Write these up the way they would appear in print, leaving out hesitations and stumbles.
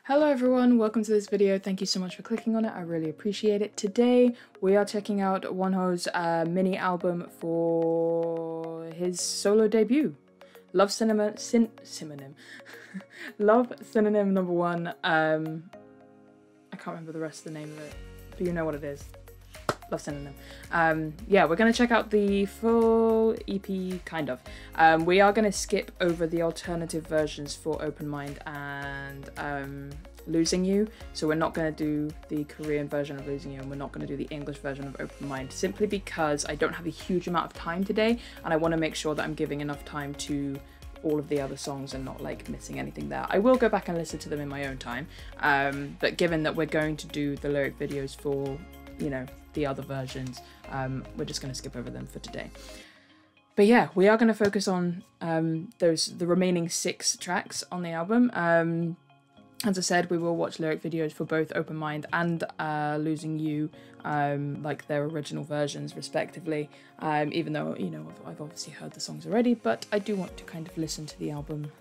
Hello everyone, welcome to this video. Thank you so much for clicking on it. I really appreciate it. Today we are checking out WONHO's mini album for his solo debut. Love Synonym Love Synonym #1. I can't remember the rest of the name of it, but you know what it is. Love Synonym. Yeah, we're going to check out the full EP, kind of. We are going to skip over the alternative versions for Open Mind and Losing You. So we're not going to do the Korean version of Losing You, and we're not going to do the English version of Open Mind, simply because I don't have a huge amount of time today, and I want to make sure that I'm giving enough time to all of the other songs and not like missing anything there. I will go back and listen to them in my own time, but given that we're going to do the lyric videos for, you know, the other versions, we're just going to skip over them for today. But yeah, we are going to focus on the remaining 6 tracks on the album. As I said, we will watch lyric videos for both Open Mind and Losing You, like their original versions respectively, even though, you know, I've obviously heard the songs already, but I do want to kind of listen to the album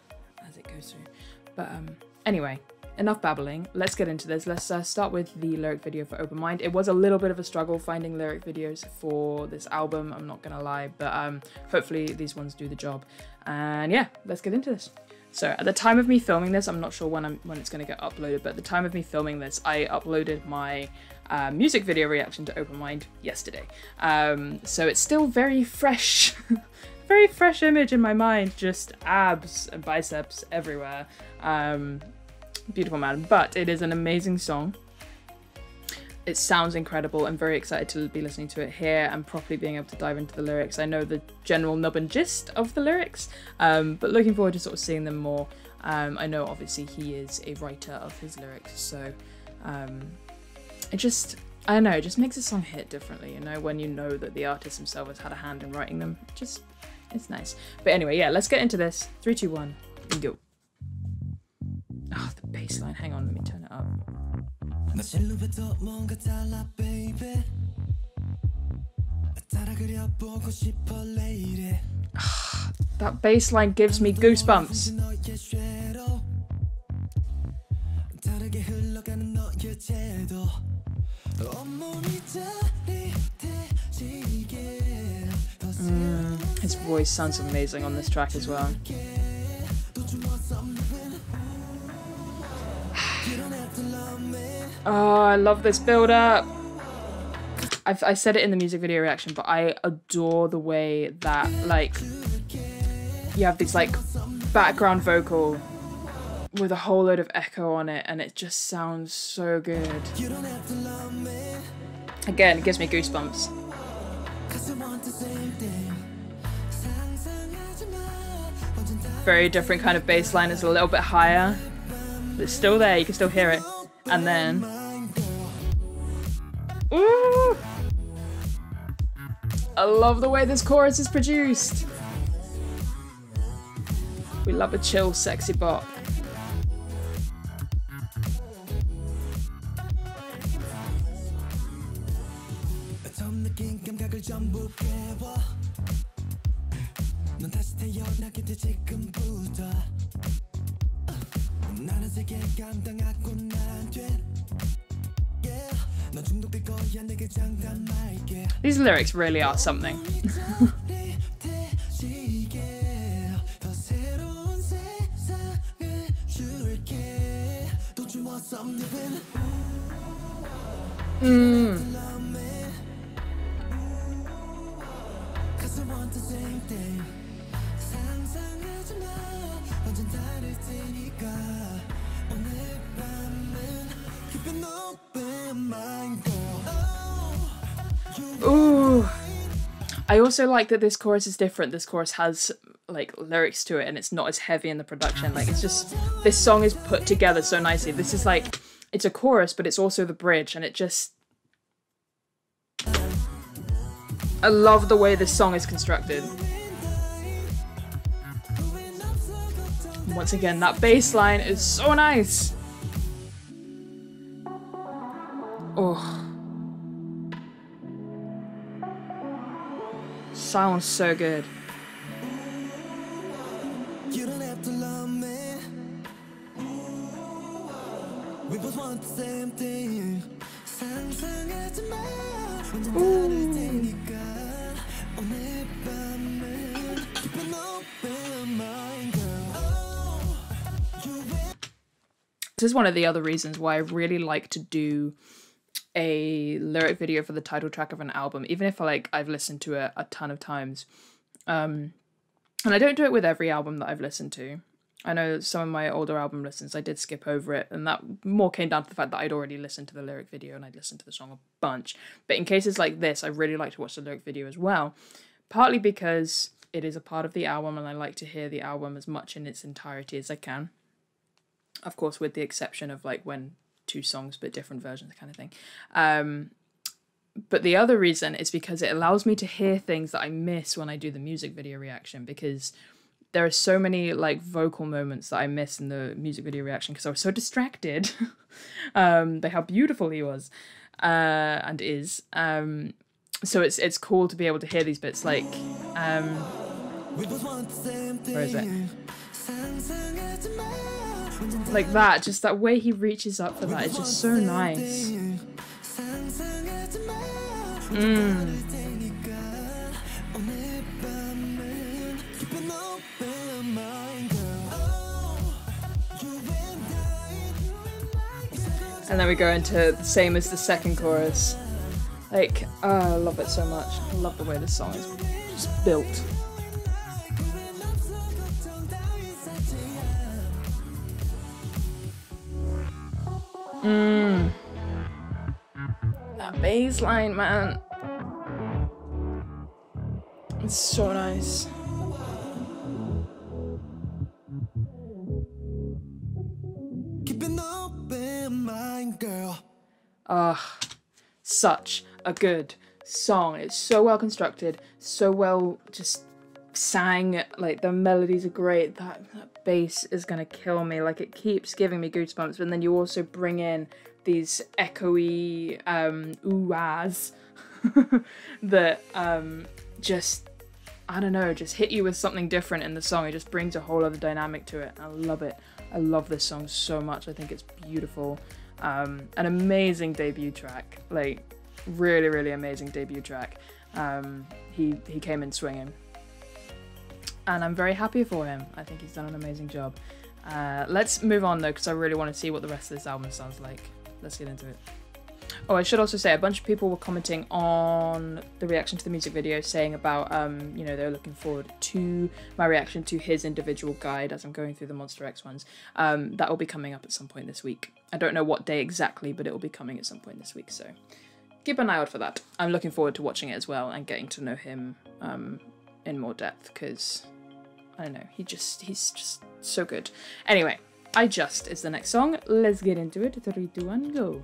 as it goes through. But anyway, enough babbling, let's get into this. Let's start with the lyric video for Open Mind. It was a little bit of a struggle finding lyric videos for this album, I'm not gonna lie, but hopefully these ones do the job. And yeah, let's get into this. So at the time of me filming this, I'm not sure when it's going to get uploaded, but at the time of me filming this, I uploaded my music video reaction to Open Mind yesterday. So it's still very fresh, very fresh image in my mind, just abs and biceps everywhere. Beautiful man, but it is an amazing song. It sounds incredible. I'm very excited to be listening to it here and properly being able to dive into the lyrics. I know the general nub and gist of the lyrics, but looking forward to sort of seeing them more. I know obviously he is a writer of his lyrics, so I don't know, it just makes a song hit differently, you know, when you know that the artist himself has had a hand in writing them. It's nice. But anyway, yeah, let's get into this. 3, 2, 1, and go. Oh, the bass line. Hang on, let me turn it up. That bass line gives me goosebumps. His voice sounds amazing on this track as well. Oh, I love this build up. I said it in the music video reaction, but I adore the way that, like, you have this like background vocal with a whole load of echo on it, and it just sounds so good. Again, it gives me goosebumps. Very different kind of bass line. It's a little bit higher, but it's still there, you can still hear it. And then, ooh! I love the way this chorus is produced. We love a chill, sexy bop. These lyrics really are something. Ooh. I also like that this chorus is different. This chorus has like lyrics to it, and it's not as heavy in the production. Like, it's just, this song is put together so nicely. This is like, it's a chorus, but it's also the bridge, and it just, I love the way this song is constructed. Once again, that bass line is so nice. Oh. Sounds so good. We both want the same thing. 상상하지 마. 완전 Ooh. 다를 테니까. 오늘 밤은 keep an open mind, girl. Oh, you will. This is one of the other reasons why I really like to do a lyric video for the title track of an album, even if I've listened to it a ton of times. And I don't do it with every album that I've listened to. I know some of my older album listens, I did skip over it, and that more came down to the fact that I'd already listened to the lyric video and I'd listened to the song a bunch. But in cases like this, I really like to watch the lyric video as well, partly because it is a part of the album and I like to hear the album as much in its entirety as I can. Of course, with the exception of like when two songs but different versions kind of thing. But the other reason is because it allows me to hear things that I miss when I do the music video reaction, because there are so many like vocal moments that I miss in the music video reaction because I was so distracted by how beautiful he was and is. So it's cool to be able to hear these bits like where is it? Like that, just that way he reaches up for that, it's just so nice. And then we go into the same as the second chorus. Like, I love it so much. I love the way this song is just built. That bass line, man. It's so nice. Keep an open mind, girl. Such a good song. It's so well constructed, so well just sang. Like the melodies are great. That bass is gonna kill me. Like it keeps giving me goosebumps. And then you also bring in these echoey ooh-ahs that just, I don't know, just hit you with something different in the song. It just brings a whole other dynamic to it. I love it. I love this song so much. I think it's beautiful. An amazing debut track. Like really, really amazing debut track. He came in swinging. And I'm very happy for him. I think he's done an amazing job. Let's move on though, because I really want to see what the rest of this album sounds like. Let's get into it. Oh, I should also say a bunch of people were commenting on the reaction to the music video, saying about, you know, they're looking forward to my reaction to his individual guide as I'm going through the Monster X ones. That will be coming up at some point this week. I don't know what day exactly, but it will be coming at some point this week, so keep an eye out for that. I'm looking forward to watching it as well and getting to know him in more depth, because, I don't know, he's just so good. Anyway, I Just is the next song. Let's get into it. 3, 2, 1, go.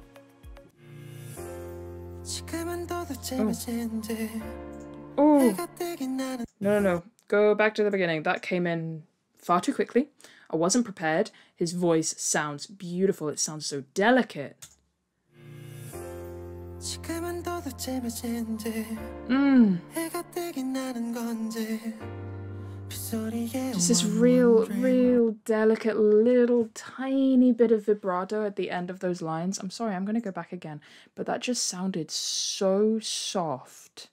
Oh. No. Go back to the beginning. That came in far too quickly. I wasn't prepared. His voice sounds beautiful. It sounds so delicate. Just this real delicate little tiny bit of vibrato at the end of those lines. I'm sorry, I'm going to go back again, but that just sounded so soft.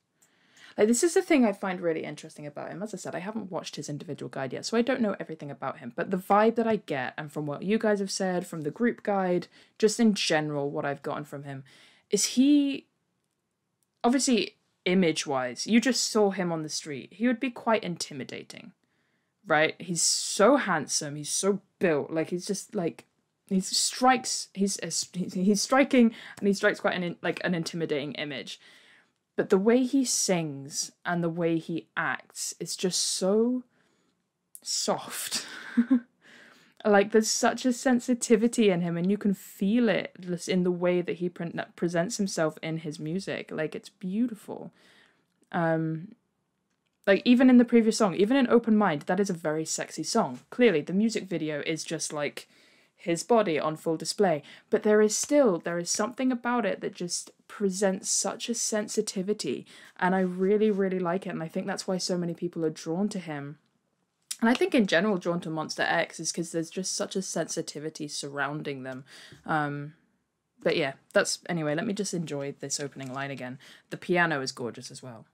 Like, this is the thing I find really interesting about him. As I said, I haven't watched his individual guide yet, so I don't know everything about him, but the vibe that I get, and from what you guys have said, from the group guide, just in general what I've gotten from him, is he, obviously image-wise, you just saw him on the street, he would be quite intimidating, right? He's so handsome, he's so built, like he's just like, he's striking, and he strikes quite an intimidating image. But the way he sings and the way he acts is just so soft. Like, there's such a sensitivity in him, and you can feel it just in the way that he presents himself in his music. Like, it's beautiful. Like, even in the previous song, even in Open Mind, that is a very sexy song. Clearly, the music video is just, like, his body on full display. But there is something about it that just presents such a sensitivity. And I really, really like it. And I think that's why so many people are drawn to him. And I think in general drawn to Monster X is because there's just such a sensitivity surrounding them. But yeah, that's... Anyway, let me just enjoy this opening line again. The piano is gorgeous as well.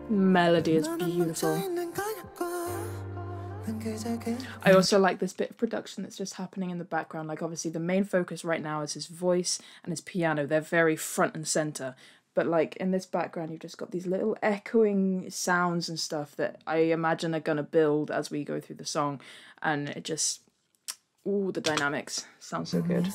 Melody is beautiful. I also like this bit of production that's just happening in the background. Like, obviously the main focus right now is his voice and his piano. They're very front and center. But like in this background, you've just got these little echoing sounds and stuff that I imagine are gonna build as we go through the song. And it just... Ooh, the dynamics sound so good.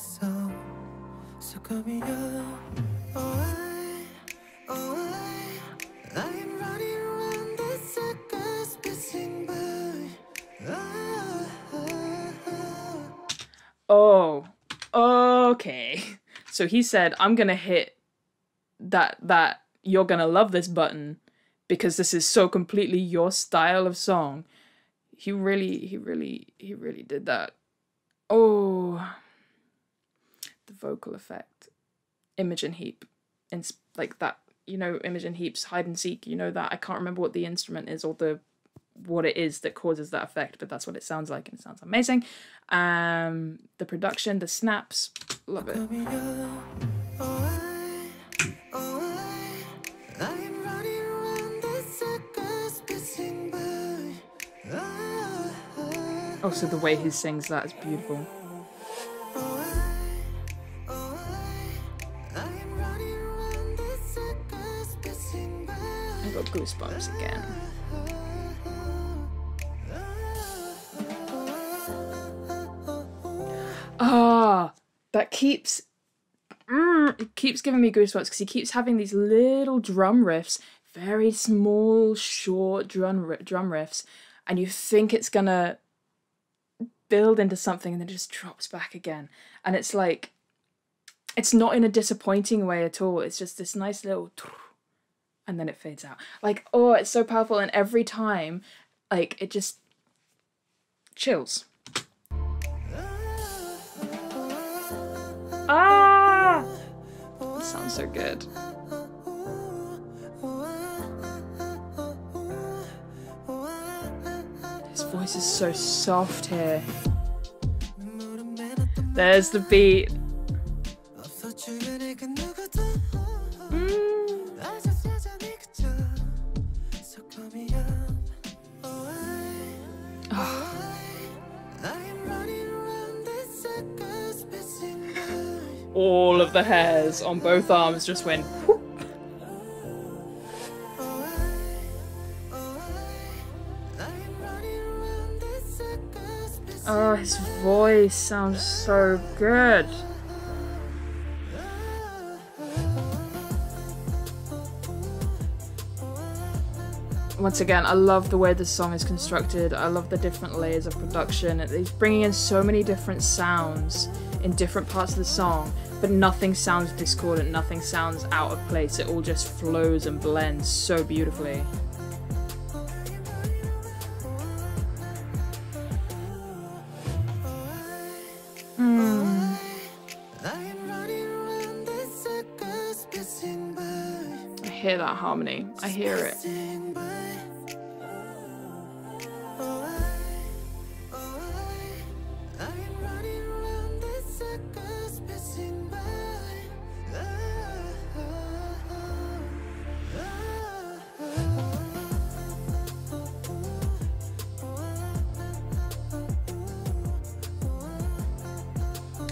Oh, okay. So he said, I'm gonna hit that you're gonna love this button because this is so completely your style of song. He really did that. Oh, the vocal effect. Imogen Heap. And like that, you know, Imogen Heap's Hide and Seek, you know that. I can't remember what the instrument is or what it is that causes that effect, but that's what it sounds like, and it sounds amazing. The production, the snaps, love it. Also, the way he sings that is beautiful. I got goosebumps again. Ah, that keeps... it keeps giving me goosebumps because he keeps having these little drum riffs, very small, short drum riffs, and you think it's gonna build into something and then it just drops back again. And it's like, it's not in a disappointing way at all. It's just this nice little... and then it fades out. Like, oh, it's so powerful, and every time, like, it just... chills. Ah! It sounds so good. His voice is so soft here. There's the beat. All of the hairs on both arms just went whoop. Oh, his voice sounds so good. Once again, I love the way this song is constructed. I love the different layers of production. It's bringing in so many different sounds in different parts of the song, but nothing sounds discordant, nothing sounds out of place. It all just flows and blends so beautifully. I hear that harmony. I hear it.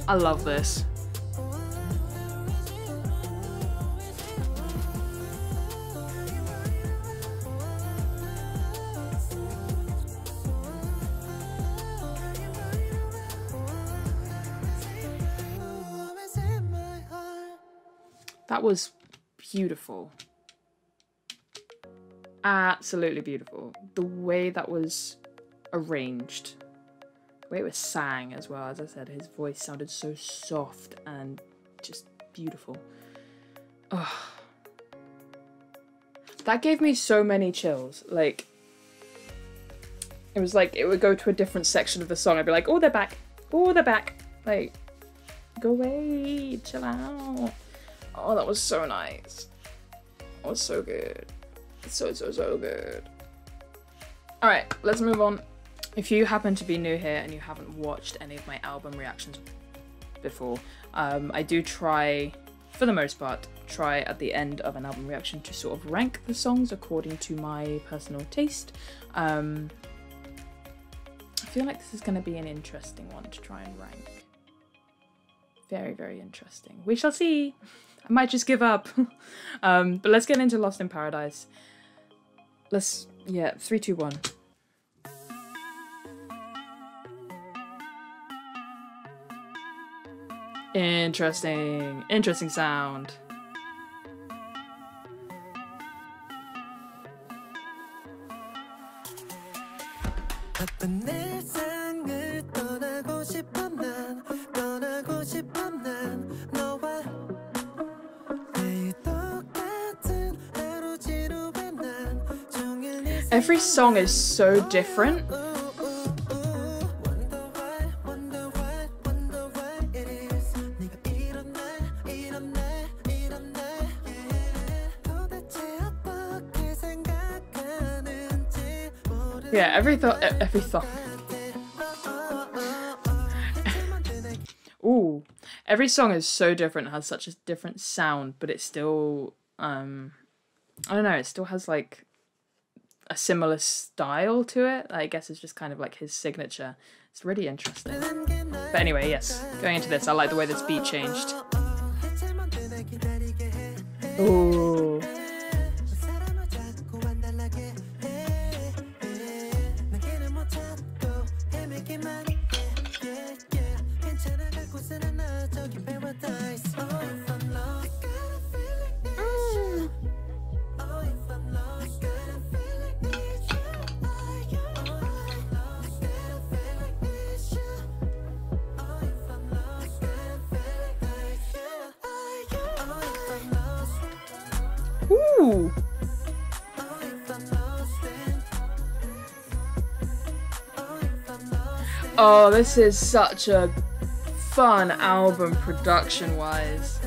I love this. That was beautiful. Absolutely beautiful. The way that was arranged. The way it was sang as well. As I said, his voice sounded so soft and just beautiful. Oh. That gave me so many chills. Like, It was like, it would go to a different section of the song. I'd be like, oh, they're back. Oh, they're back. Like, go away, chill out. Oh, that was so nice. That was so good. So good. Alright, let's move on. If you happen to be new here and you haven't watched any of my album reactions before, I do try, for the most part, try at the end of an album reaction to sort of rank the songs according to my personal taste. I feel like this is going to be an interesting one to try and rank. Very, very interesting. We shall see. I might just give up. But let's get into Lost in Paradise. Let's, yeah, 3, 2, 1. Interesting sound. Every song is so different. Yeah, every song. Ooh, every song is so different, has such a different sound, but it still, I don't know, it still has like a similar style to it. I guess it's just kind of like his signature. It's really interesting. But anyway, yes, going into this, I like the way this beat changed. Ooh. Ooh. Oh, this is such a fun album production-wise.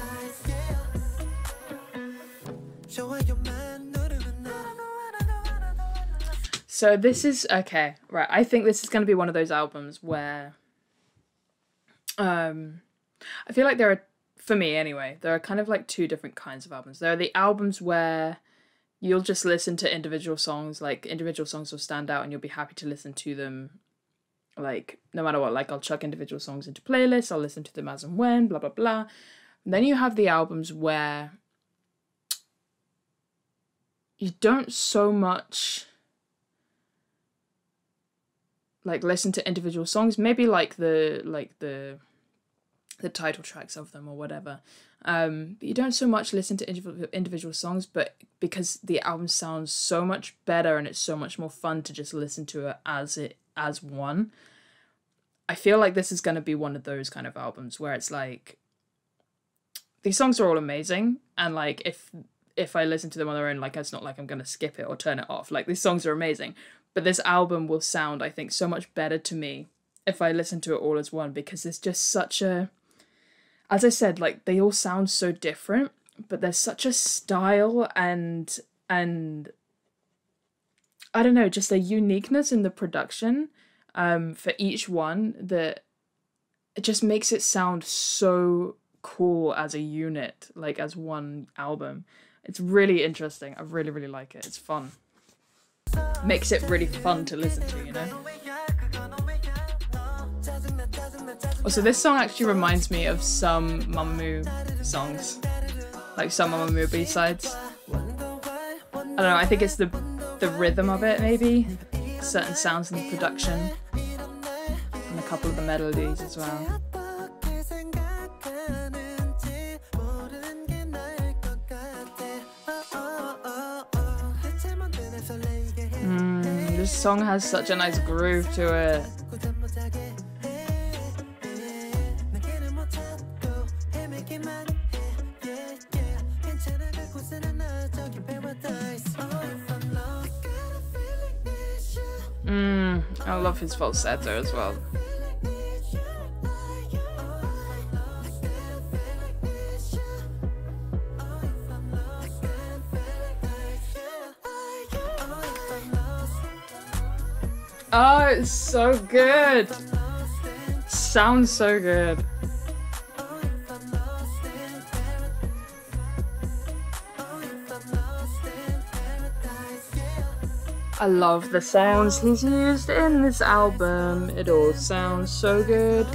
So this is, okay, right, I think this is going to be one of those albums where, I feel like there are, for me anyway, there are kind of like two different kinds of albums. There are the albums where you'll just listen to individual songs, like individual songs will stand out and you'll be happy to listen to them, like, no matter what. Like, I'll chuck individual songs into playlists, I'll listen to them as and when, blah, blah, blah. And then you have the albums where you don't so much like listen to individual songs, maybe like the title tracks of them or whatever, but you don't so much listen to individual songs, but because the album sounds so much better and it's so much more fun to just listen to it as one. I feel like this is going to be one of those kind of albums where it's like, these songs are all amazing, and like if I listen to them on their own, like, it's not like I'm going to skip it or turn it off. Like, these songs are amazing, but this album will sound, I think, so much better to me if I listen to it all as one, because it's just such a, as I said, like, they all sound so different, but there's such a style and I don't know, just a uniqueness in the production for each one that it just makes it sound so cool as a unit, like as one album. It's really interesting. I really, really like it. It's fun. Makes it really fun to listen to, you know? Also, this song actually reminds me of some Mamamoo songs. Like some Mamamoo B-sides. I don't know, I think it's the rhythm of it, maybe. Certain sounds in the production. And a couple of the melodies as well. This song has such a nice groove to it. I love his falsetto as well. Oh, it's so good. Sounds so good. I love the sounds he's used in this album. It all sounds so good.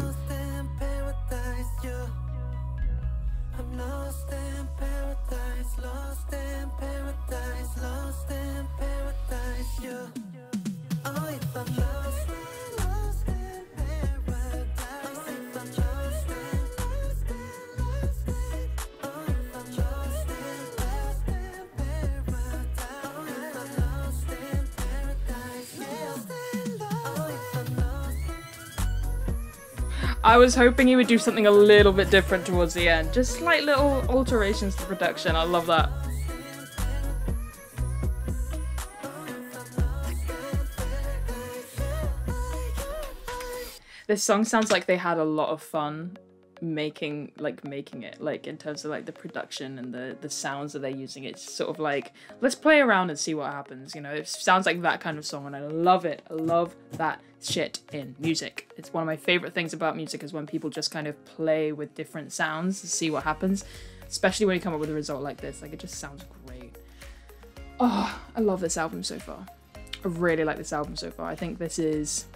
I was hoping he would do something a little bit different towards the end. Just slight little alterations to production. I love that. This song sounds like they had a lot of fun making it, like in terms of like the production and the sounds that they're using. It's sort of like, let's play around and see what happens, you know. It sounds like that kind of song, and I love it. I love that shit in music. It's one of my favorite things about music, is when people just kind of play with different sounds to see what happens, especially when you come up with a result like this. Like, it just sounds great. Oh, I love this album so far. I really like this album so far. I think this is,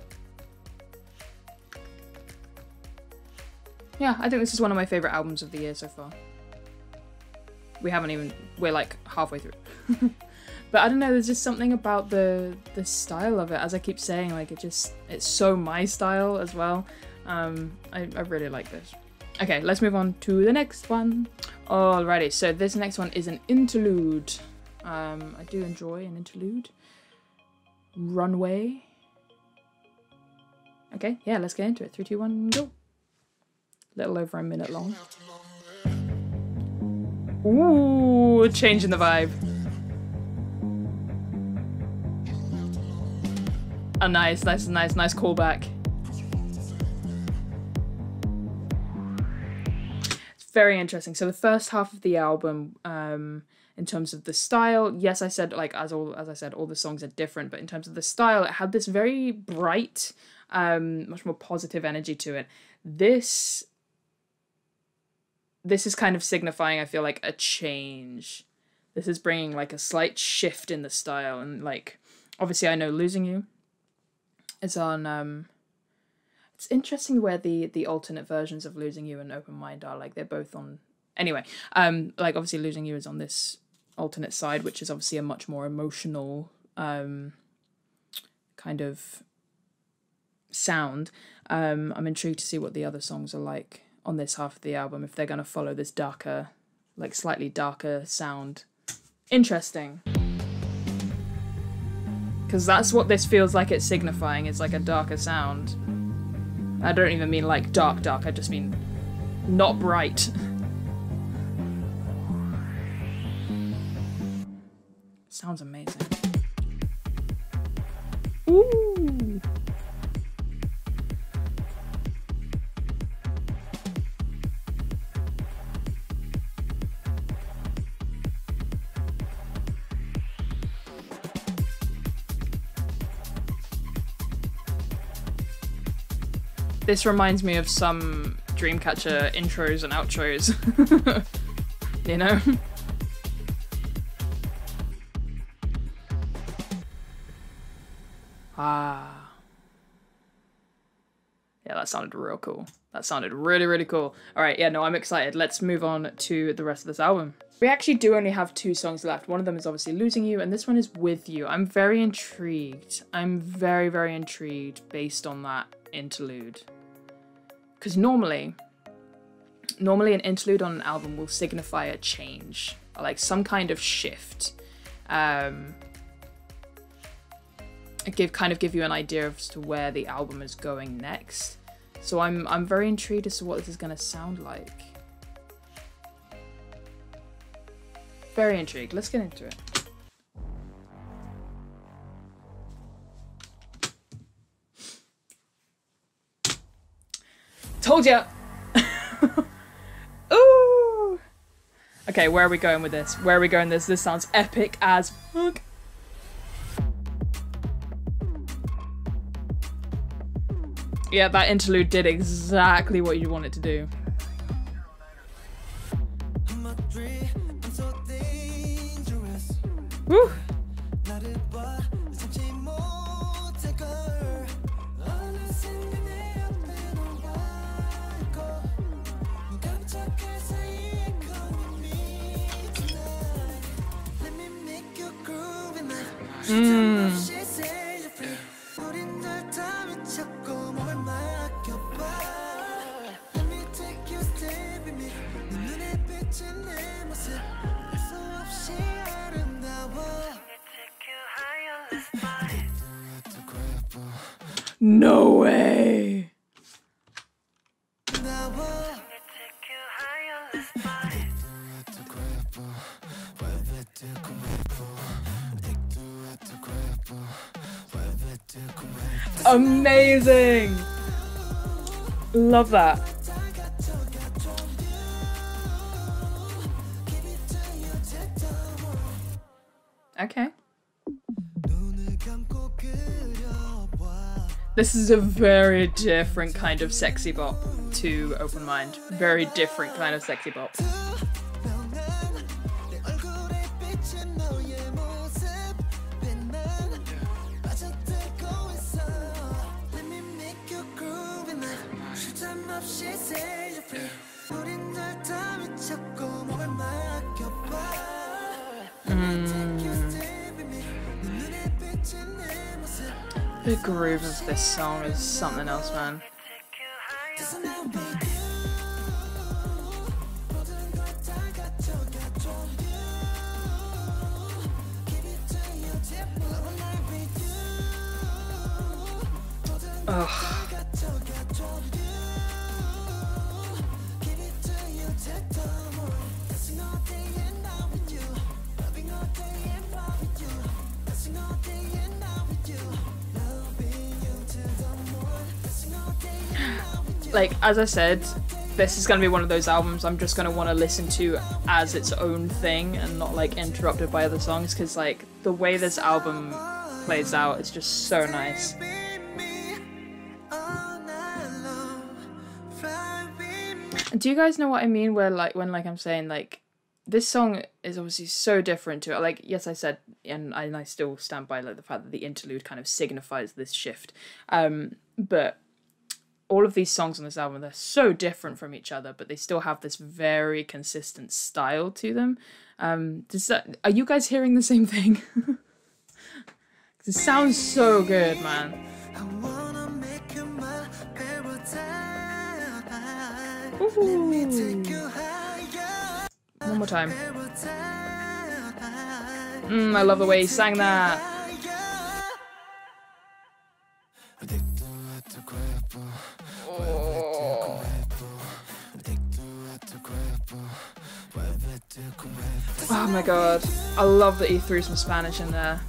yeah, I think this is one of my favorite albums of the year so far. We're like halfway through. But I don't know, there's just something about the style of it, as I keep saying, like it's so my style as well. I really like this. Okay, let's move on to the next one. Alrighty, so this next one is an interlude. I do enjoy an interlude. Runway. Okay, yeah, let's get into it. 3, 2, 1, go. Little over a minute long. Ooh, changing the vibe. A nice callback. It's very interesting. So the first half of the album, in terms of the style, yes, I said, like, as I said, all the songs are different, but in terms of the style, it had this very bright, much more positive energy to it. This is kind of signifying, I feel like, a change. This is bringing like a slight shift in the style, and like, obviously I know Losing You is on, it's interesting where the alternate versions of Losing You and Open Mind are, like, they're both on, anyway, like, obviously Losing You is on this alternate side, which is obviously a much more emotional, kind of sound. I'm intrigued to see what the other songs are like on this half of the album, if they're going to follow this darker, like slightly darker sound. Interesting. Because that's what this feels like it's signifying, is like a darker sound. I don't even mean like dark, I just mean not bright. Sounds amazing. Ooh! This reminds me of some Dreamcatcher intros and outros, you know? Ah. Yeah, that sounded real cool. That sounded really, really cool. All right, yeah, no, I'm excited. Let's move on to the rest of this album. We actually do only have 2 songs left. One of them is obviously Losing You, and this one is With You. I'm very intrigued. I'm very, very intrigued based on that interlude. Because normally an interlude on an album will signify a change, or like some kind of shift. Give you an idea as to where the album is going next. So I'm very intrigued as to what this is gonna sound like. Very intrigued. Let's get into it. Told ya! Ooh! Okay, where are we going with this? Where are we going with this? This sounds epic as fuck. Yeah, that interlude did exactly what you want it to do. Woo! No way! Amazing! Love that. Okay. This is a very different kind of sexy bop to Open Mind. Very different kind of sexy bop. The groove of this song is something else, man. Ugh. Like, as I said, this is going to be one of those albums I'm just going to want to listen to as its own thing and not, like, interrupted by other songs, because, like, the way this album plays out is just so nice. And do you guys know what I mean where, like, when, like, I'm saying, like, this song is obviously so different to it. Like, yes, I said, and I still stand by, like, the fact that the interlude kind of signifies this shift. But all of these songs on this album, they're so different from each other, but they still have this very consistent style to them. Are you guys hearing the same thing? It sounds so good, man. Ooh. One more time. I love the way he sang that. Oh. Oh my god. I love that he threw some Spanish in there.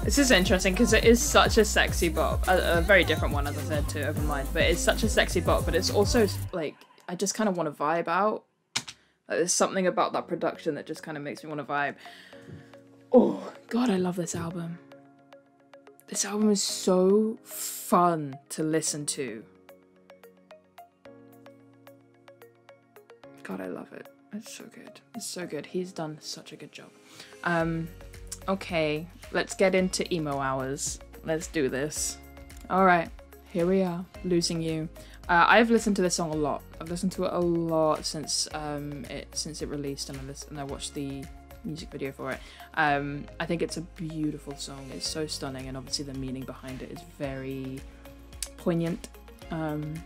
This is interesting because it is such a sexy bop, a very different one, as I said, to Open Mind, but it's such a sexy bop, but it's also, like, I just kind of want to vibe out. Like, there's something about that production that just kind of makes me want to vibe. Oh, God, I love this album. This album is so fun to listen to. God, I love it. It's so good. It's so good. He's done such a good job. Okay, let's get into emo hours. Let's do this. Alright, here we are, Losing You. I've listened to this song a lot. I've listened to it a lot since it released, and I watched the music video for it. I think it's a beautiful song. It's so stunning, and obviously the meaning behind it is very poignant. And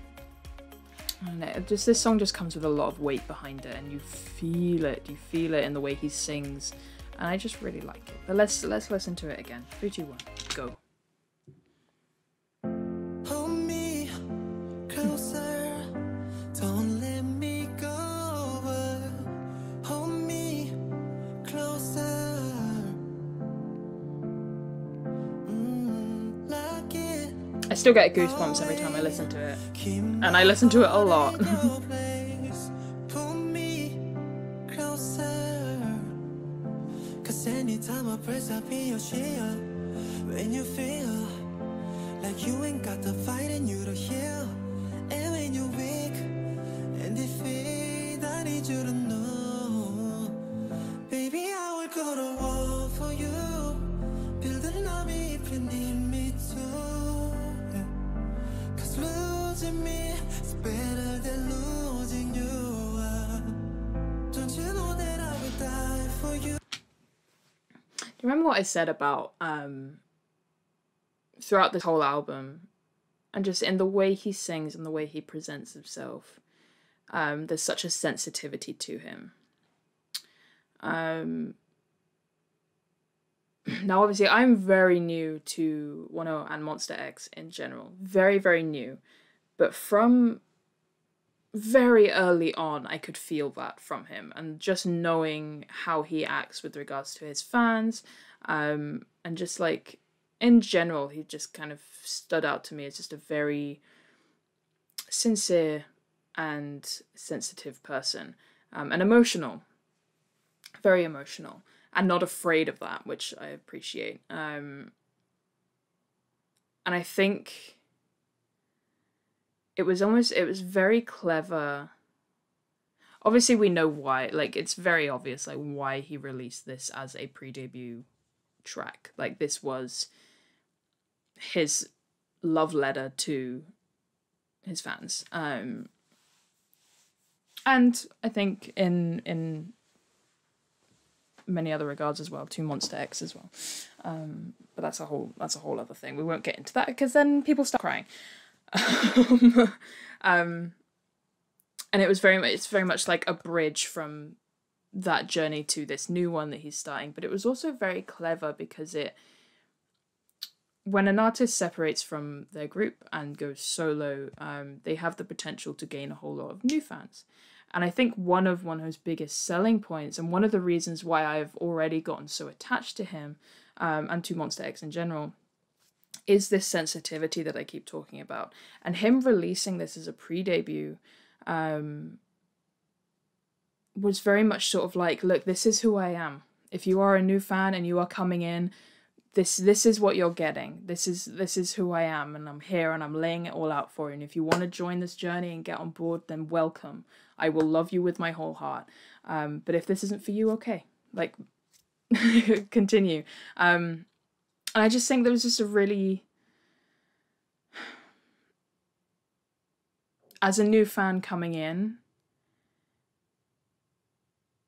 this song just comes with a lot of weight behind it, and you feel it. You feel it in the way he sings. And I just really like it. But let's listen to it again. 3, 2, 1, go. still get goosebumps every time I listen to it, and I listen to it a lot. Anytime I press up in your shield, when you feel like you ain't got the fight and you to heal, and when you're weak and defeat, I need you to know, baby, I will go to war for you, build an army if you need me to, yeah. 'Cause losing me is better than losing you, don't you know that I will die for you? Do you remember what I said about throughout this whole album, and just in the way he sings and the way he presents himself, there's such a sensitivity to him. Now obviously I'm very new to WONHO and Monster X in general, very, very new, but from very early on I could feel that from him, and just knowing how he acts with regards to his fans, and just like in general he just kind of stood out to me as just a very sincere and sensitive person, and emotional, very emotional, and not afraid of that, which I appreciate. And I think it was very clever. Obviously we know why, like it's very obvious like why he released this as a pre-debut track. Like this was his love letter to his fans. And I think in many other regards as well, to Monster X as well. But that's a whole other thing. We won't get into that because then people start crying. And it's very much like a bridge from that journey to this new one that he's starting, but it was also very clever because when an artist separates from their group and goes solo, they have the potential to gain a whole lot of new fans. And I think one of WONHO's biggest selling points, and one of the reasons why I've already gotten so attached to him, and to Monster X in general, is this sensitivity that I keep talking about. And him releasing this as a pre-debut was very much sort of like, look, this is who I am. If you are a new fan and you are coming in, this is what you're getting. This is who I am, and I'm here and I'm laying it all out for you. And if you want to join this journey and get on board, then welcome. I will love you with my whole heart. But if this isn't for you, okay. Like, continue. And I just think there was just a really, as a new fan coming in,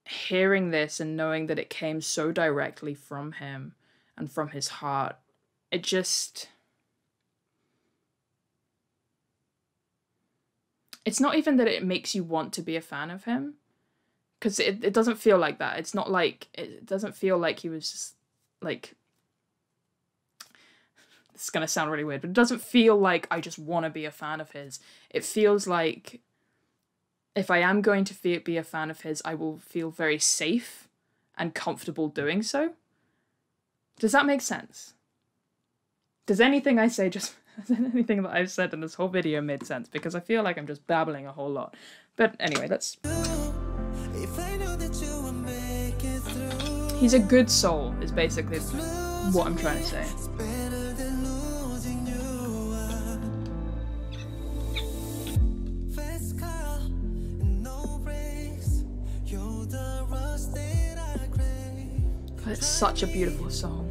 hearing this and knowing that it came so directly from him and from his heart, it just, it's not even that it makes you want to be a fan of him, because it doesn't feel like that. It's not like, it doesn't feel like he was just like, it's gonna sound really weird, but it doesn't feel like I just want to be a fan of his. It feels like if I am going to be a fan of his, I will feel very safe and comfortable doing so. Does that make sense? Does anything I say just, has anything that I've said in this whole video made sense? Because I feel like I'm just babbling a whole lot. But anyway, let's... He's a good soul, is basically what I'm trying to say. But it's such a beautiful song.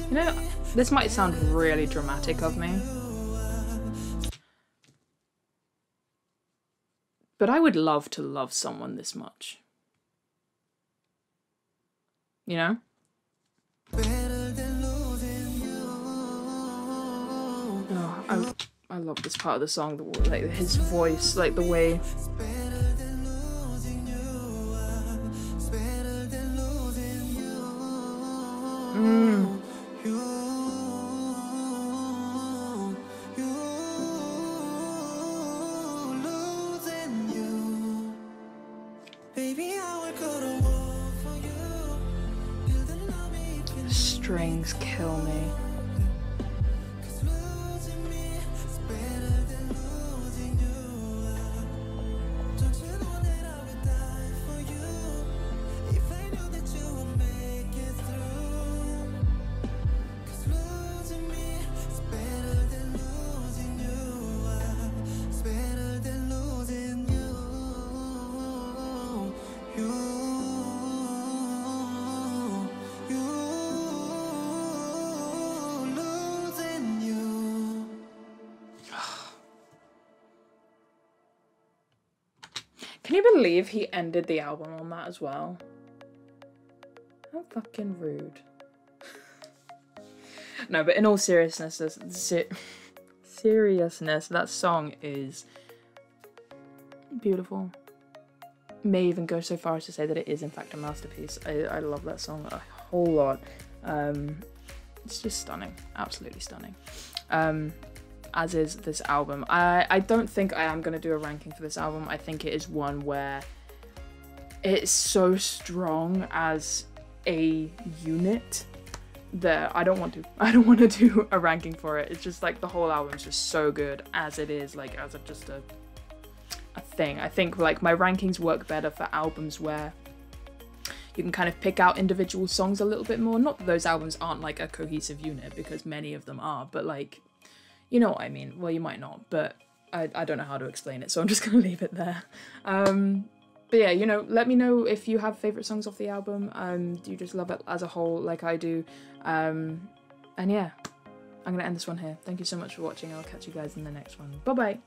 You know, this might sound really dramatic of me, but I would love to love someone this much. you know? Better than losing you. Oh, I love this part of the song, like his voice, like the way. It's better than losing you. It's better than losing you. You, losing you. Baby, I would go to war for you. Build an army if you Strings kill me. Cause losing me is better than losing you. Don't you know that I would die for you if I knew that you would make it through? Cause losing me is better than losing you. It's better than losing you. Losing you. Can you believe he ended the album on that as well? How fucking rude. No, but in all seriousness, that song is beautiful. May even go so far as to say that it is in fact a masterpiece. I love that song a whole lot. It's just stunning, absolutely stunning. As is this album. I don't think I am going to do a ranking for this album. I think it is one where it's so strong as a unit that I don't want to do a ranking for it. It's just like the whole album is just so good as it is, like as just a thing. I think like my rankings work better for albums where you can kind of pick out individual songs a little bit more. Not that those albums aren't like a cohesive unit, because many of them are, but like, you know what I mean. Well, you might not, but I don't know how to explain it, so I'm just gonna leave it there. But yeah, you know, let me know if you have favourite songs off the album. Do you just love it as a whole like I do? And yeah, I'm gonna end this one here. Thank you so much for watching. I'll catch you guys in the next one. Bye bye.